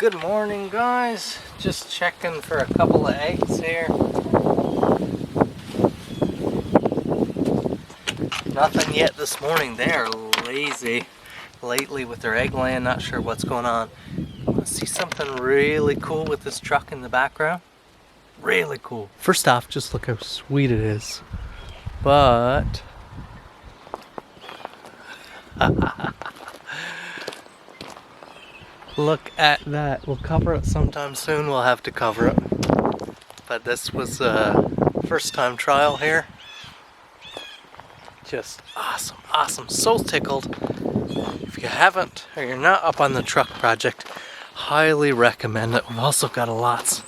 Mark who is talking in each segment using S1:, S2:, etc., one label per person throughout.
S1: Good morning, guys. Just checking for a couple of eggs here. Nothing yet this morning. They are lazy lately with their egg laying. Not sure what's going on. Want to see something really cool with this truck in the background? Really cool. First off, just look how sweet it is. But look at that. We'll cover it sometime soon. We'll have to cover it. But this was a first time trial here. Just awesome, awesome. So tickled. If you haven't, or you're not up on the truck project, highly recommend it. We've also got lots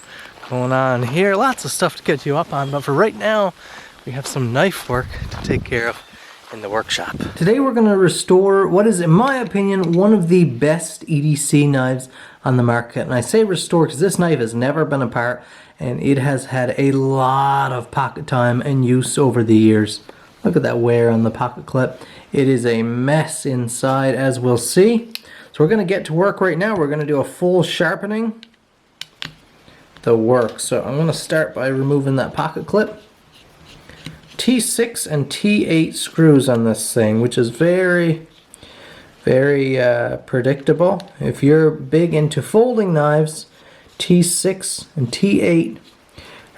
S1: going on here. Lots of stuff to get you up on. But for right now, we have some knife work to take care of in the workshop. Today we're going to restore what is, in my opinion, one of the best EDC knives on the market. And I say restore because this knife has never been apart and it has had a lot of pocket time and use over the years. Look at that wear on the pocket clip. It is a mess inside, as we'll see. So we're going to get to work right now. We're going to do a full sharpening the work. So I'm going to start by removing that pocket clip. T6 and T8 screws on this thing, which is very predictable. If you're big into folding knives, T6 and T8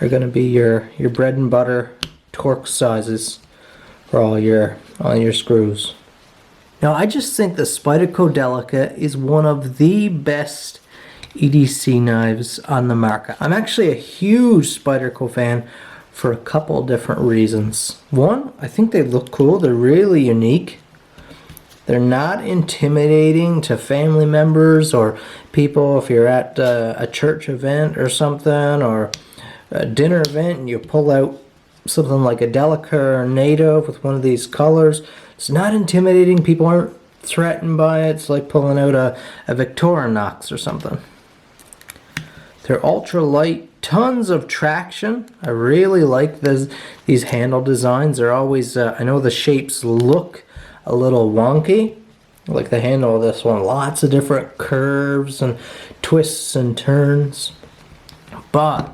S1: are going to be your bread and butter torque sizes for all your screws. Now I just think the Spyderco Delica is one of the best EDC knives on the market. I'm actually a huge Spyderco fan for a couple different reasons. One, I think they look cool. They're really unique. They're not intimidating to family members or people if you're at a church event or something, or a dinner event and you pull out something like a Delica or Native with one of these colors. It's not intimidating. People aren't threatened by it. It's like pulling out a Victorinox or something. They're ultra light. Tons of traction. I really like these handle designs. They're always, I know the shapes look a little wonky, like the handle of this one. Lots of different curves and twists and turns. But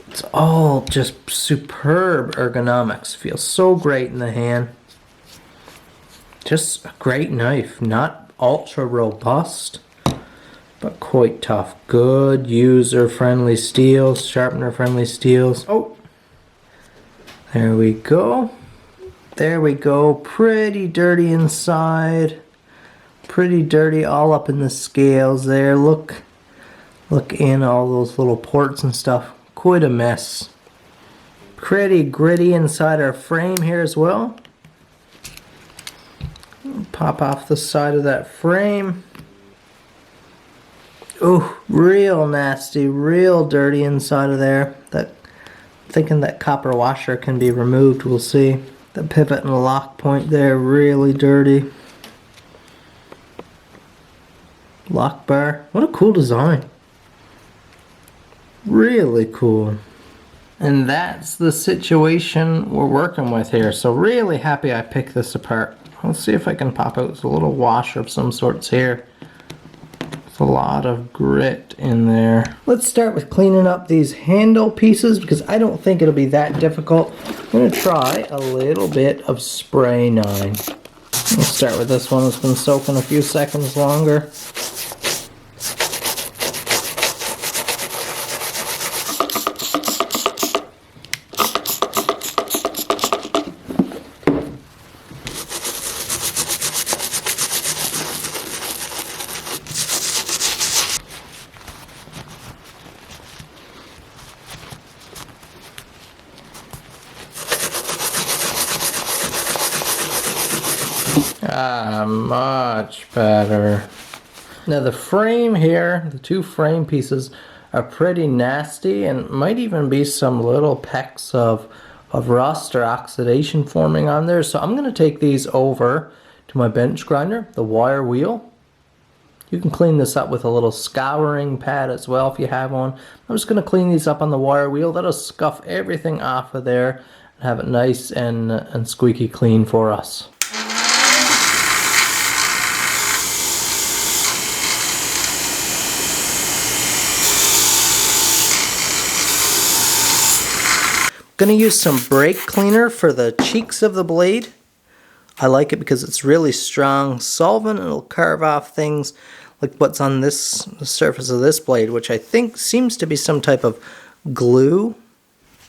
S1: it's all just superb ergonomics. Feels so great in the hand. Just a great knife. Not ultra robust, but quite tough. Good user-friendly steels, sharpener-friendly steels. Oh, there we go. There we go. Pretty dirty inside. Pretty dirty all up in the scales there. Look in all those little ports and stuff. Quite a mess. Pretty gritty inside our frame here as well. Pop off the side of that frame. Oh, real nasty, real dirty inside of there. Thinking that copper washer can be removed, we'll see. The pivot and lock point there, really dirty. Lock bar, what a cool design. Really cool. And that's the situation we're working with here. So really happy I picked this apart. Let's see if I can pop out a little washer of some sorts here. A lot of grit in there. Let's start with cleaning up these handle pieces because I don't think it'll be that difficult. I'm going to try a little bit of spray 9. Let's start with this one that's been soaking a few seconds longer. Much better. Now the frame here, the two frame pieces are pretty nasty and might even be some little pecks of rust or oxidation forming on there. So I'm going to take these over to my bench grinder, the wire wheel. You can clean this up with a little scouring pad as well if you have one. I'm just going to clean these up on the wire wheel. That'll scuff everything off of there and have it nice and squeaky clean for us. Gonna use some brake cleaner for the cheeks of the blade. I like it because it's really strong solvent. It'll carve off things like what's on the surface of this blade, which I think seems to be some type of glue.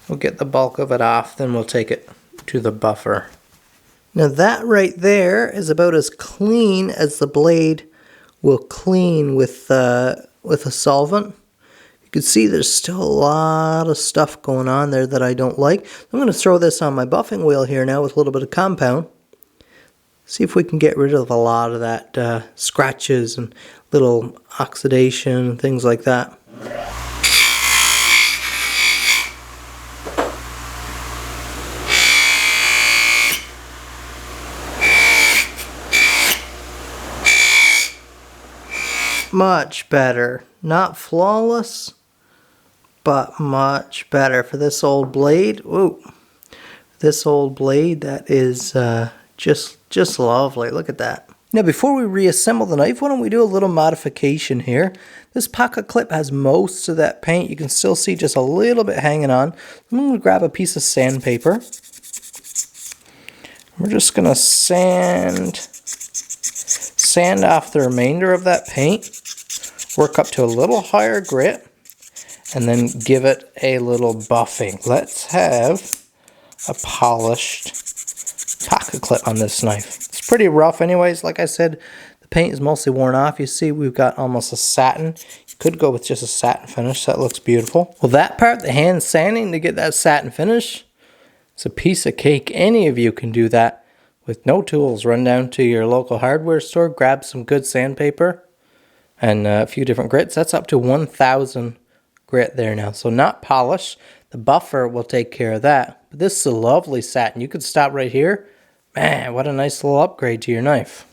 S1: We'll get the bulk of it off, then we'll take it to the buffer. Now that right there is about as clean as the blade will clean with a solvent. You can see there's still a lot of stuff going on there that I don't like. I'm going to throw this on my buffing wheel here now with a little bit of compound. See if we can get rid of a lot of that scratches and little oxidation and things like that. Much better. Not flawless, but much better for this old blade. Ooh, this old blade, that is just lovely. Look at that. Now before we reassemble the knife, why don't we do a little modification here. This pocket clip has most of that paint. You can still see just a little bit hanging on. I'm going to grab a piece of sandpaper. We're just going to sand off the remainder of that paint. Work up to a little higher grit, and then give it a little buffing. Let's have a polished pocket clip on this knife. It's pretty rough anyways. Like I said, the paint is mostly worn off. You see we've got almost a satin. You could go with just a satin finish. That looks beautiful. Well, that part, the hand sanding to get that satin finish, it's a piece of cake. Any of you can do that with no tools. Run down to your local hardware store, grab some good sandpaper, and a few different grits. That's up to 1,000 grit there now. So not polished. The buffer will take care of that. But this is a lovely satin. You could stop right here. Man, what a nice little upgrade to your knife.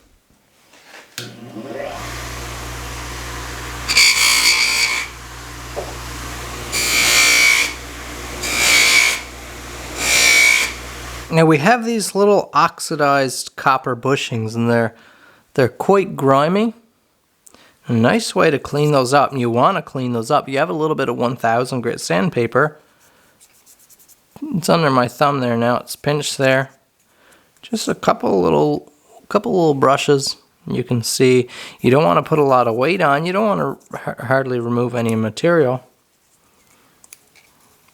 S1: Now we have these little oxidized copper bushings, and they're quite grimy. A nice way to clean those up, and you want to clean those up. You have a little bit of 1,000 grit sandpaper. It's under my thumb there now. It's pinched there. Just a couple little brushes. You can see you don't want to put a lot of weight on. You don't want to hardly remove any material.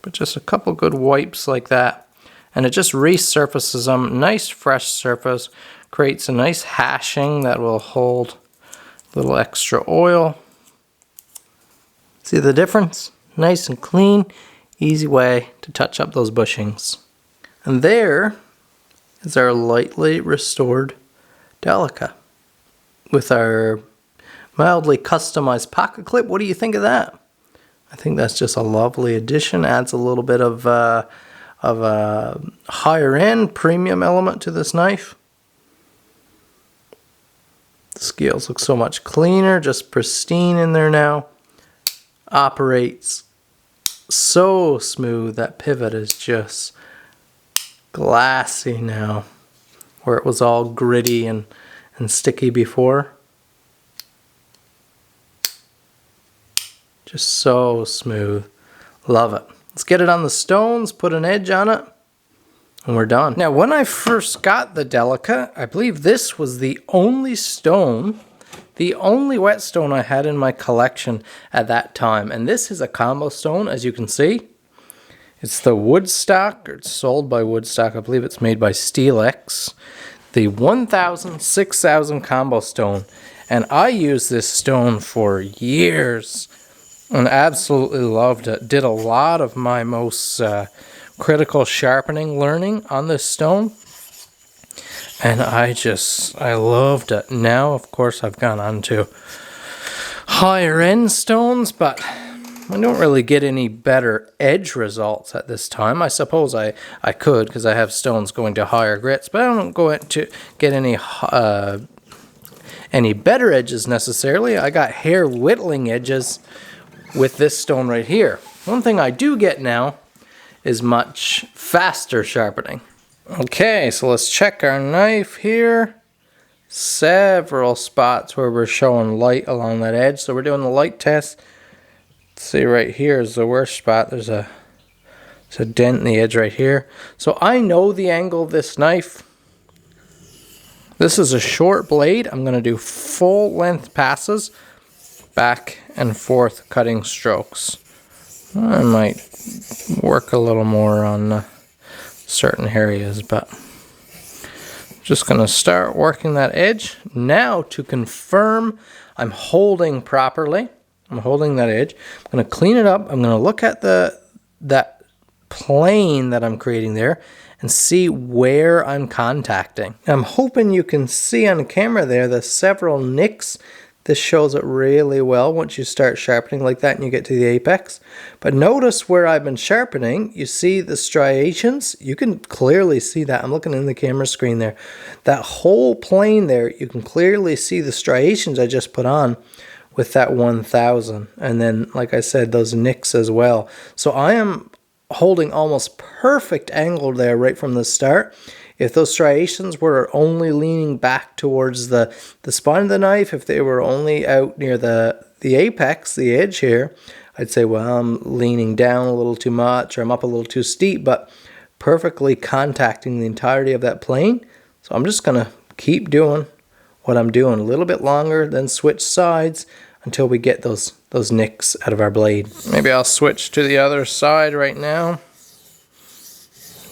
S1: But just a couple good wipes like that. And it just resurfaces them. Nice fresh surface. Creates a nice hashing that will hold a little extra oil. See the difference? Nice and clean. Easy way to touch up those bushings. And there is our lightly restored Delica with our mildly customized pocket clip. What do you think of that? I think that's just a lovely addition. Adds a little bit of a higher end premium element to this knife. The scales look so much cleaner, just pristine in there now. Operates so smooth. That pivot is just glassy now, where it was all gritty and sticky before. Just so smooth. Love it. Let's get it on the stones, put an edge on it, and we're done. Now, when I first got the Delica, I believe this was the only stone, the only whetstone I had in my collection at that time. And this is a combo stone, as you can see. It's the Woodstock, or it's sold by Woodstock. I believe it's made by Steelix. The 1000, 6000 combo stone. And I used this stone for years and absolutely loved it. Did a lot of my most critical sharpening learning on this stone. And I loved it. Now, of course, I've gone on to higher end stones, but I don't really get any better edge results at this time. I suppose I could, because I have stones going to higher grits, but I don't go to get any better edges necessarily. I got hair whittling edges with this stone right here. One thing I do get now is much faster sharpening. Okay, so let's check our knife here. Several spots where we're showing light along that edge, so we're doing the light test. See, right here is the worst spot. There's a It's a dent in the edge right here. So I know the angle of this knife. This is a short blade. I'm going to do full length passes, back and forth cutting strokes. I might work a little more on certain areas, but just going to start working that edge. Now to confirm I'm holding properly, I'm holding that edge. I'm going to clean it up. I'm going to look at that plane that I'm creating there and see where I'm contacting. I'm hoping you can see on camera there the several nicks. This shows it really well once you start sharpening like that and you get to the apex. But notice where I've been sharpening, you see the striations? You can clearly see that. I'm looking in the camera screen there. That whole plane there, you can clearly see the striations I just put on with that 1000. And then, like I said, those nicks as well. So I am holding almost perfect angle there right from the start. If those striations were only leaning back towards the spine of the knife, if they were only out near the apex, the edge here, I'd say, well, I'm leaning down a little too much or I'm up a little too steep, but perfectly contacting the entirety of that plane. So I'm just going to keep doing what I'm doing a little bit longer, then switch sides until we get those nicks out of our blade. Maybe I'll switch to the other side right now.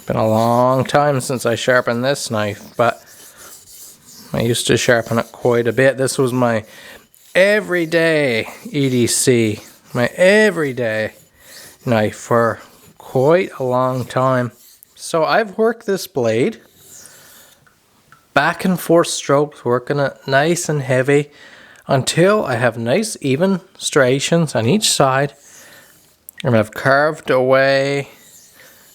S1: Been a long time since I sharpened this knife, but I used to sharpen it quite a bit. This was my everyday EDC, my everyday knife for quite a long time. So I've worked this blade back and forth strokes, working it nice and heavy until I have nice even striations on each side, and I've carved away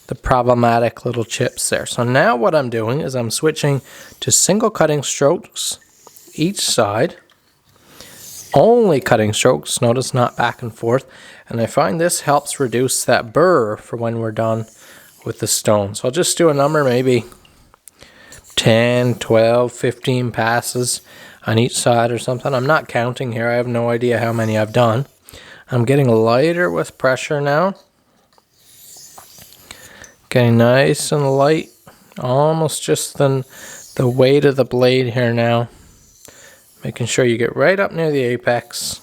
S1: the problematic little chips there. So now what I'm doing is I'm switching to single cutting strokes each side, only cutting strokes, notice not back and forth, and I find this helps reduce that burr for when we're done with the stone. So I'll just do a number, maybe 10, 12, 15 passes on each side or something. I'm not counting here. I have no idea how many I've done. I'm getting lighter with pressure now. Getting nice and light. Almost just the weight of the blade here now. Making sure you get right up near the apex.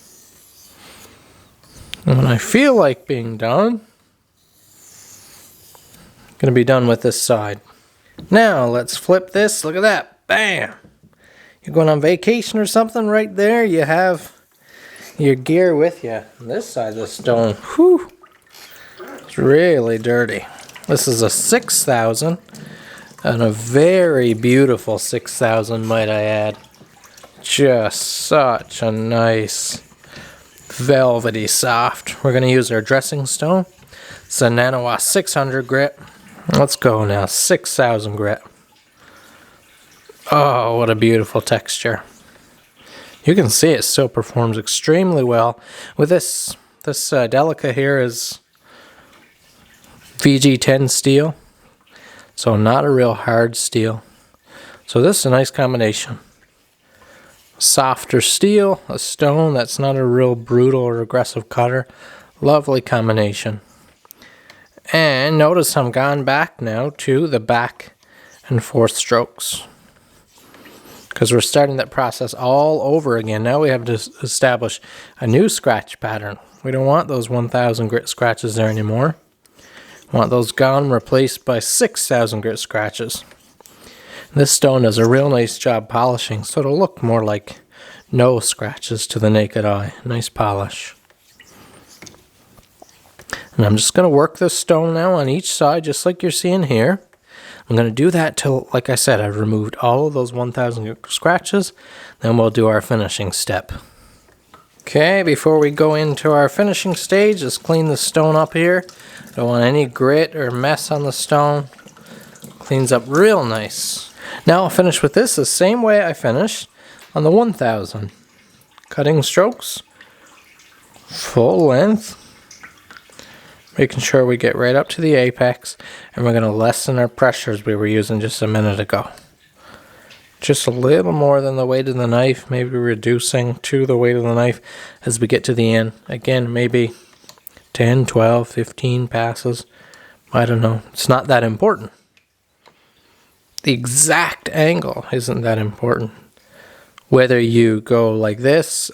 S1: And when I feel like being done, I'm going to be done with this side. Now let's flip this. Look at that. Bam! You're going on vacation or something right there, you have your gear with you. This side of the stone, whew, it's really dirty. This is a 6000 and a very beautiful 6000, might I add. Just such a nice velvety soft. We're going to use our dressing stone. It's a Nanowa 600 grit. Let's go now, 6000 grit. Oh, what a beautiful texture. You can see it still performs extremely well. With this Delica here is VG10 steel, so not a real hard steel. So this is a nice combination. Softer steel, a stone that's not a real brutal or aggressive cutter. Lovely combination. And notice I'm gone back now to the back and forth strokes, because we're starting that process all over again. Now we have to establish a new scratch pattern. We don't want those 1000 grit scratches there anymore. We want those gone, replaced by 6000 grit scratches. This stone does a real nice job polishing, so it'll look more like no scratches to the naked eye. Nice polish. And I'm just going to work this stone now on each side, just like you're seeing here. I'm going to do that till, like I said, I've removed all of those 1000 scratches. Then we'll do our finishing step. Okay, before we go into our finishing stage, let's clean the stone up here. Don't want any grit or mess on the stone. Cleans up real nice. Now I'll finish with this the same way I finished on the 1000. Cutting strokes, full length. Making sure we get right up to the apex, and we're going to lessen our pressures we were using just a minute ago. Just a little more than the weight of the knife, maybe reducing to the weight of the knife as we get to the end. Again, maybe 10, 12, 15 passes. I don't know. It's not that important. The exact angle isn't that important. Whether you go like this,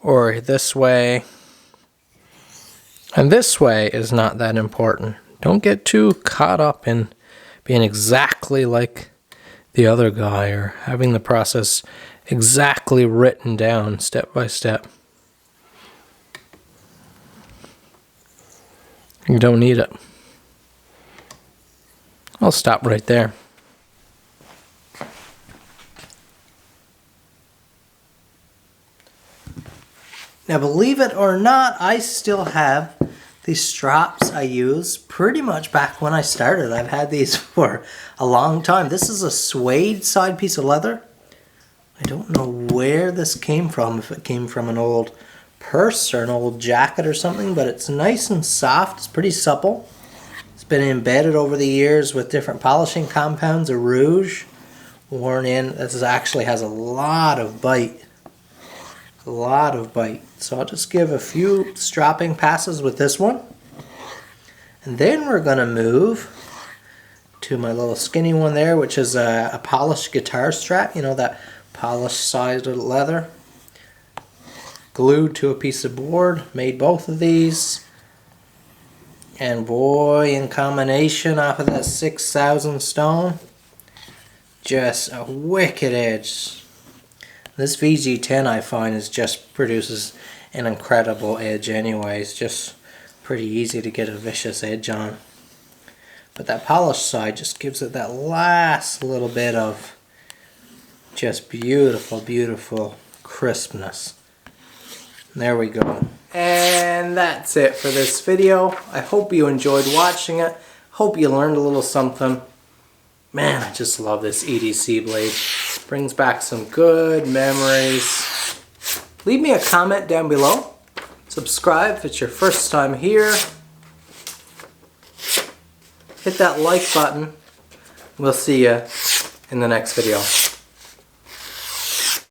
S1: or this way, and this way is not that important. Don't get too caught up in being exactly like the other guy or having the process exactly written down step by step. You don't need it. I'll stop right there. Now, believe it or not, I still have these straps I used pretty much back when I started. I've had these for a long time. This is a suede side piece of leather. I don't know where this came from, if it came from an old purse or an old jacket or something, but it's nice and soft. It's pretty supple. It's been embedded over the years with different polishing compounds of rouge worn in. This actually has a lot of bite. A lot of bite. So I'll just give a few stropping passes with this one. And then we're going to move to my little skinny one there, which is a polished guitar strap. You know, that polished side of leather. Glued to a piece of board. Made both of these. And boy, in combination off of that 6,000 stone, just a wicked edge. This VG10 I find produces an incredible edge anyway. It's just pretty easy to get a vicious edge on. But that polished side just gives it that last little bit of just beautiful, beautiful crispness. There we go. And that's it for this video. I hope you enjoyed watching it. Hope you learned a little something. Man, I just love this EDC blade. Brings back some good memories. Leave me a comment down below. Subscribe if it's your first time here. Hit that like button. We'll see you in the next video.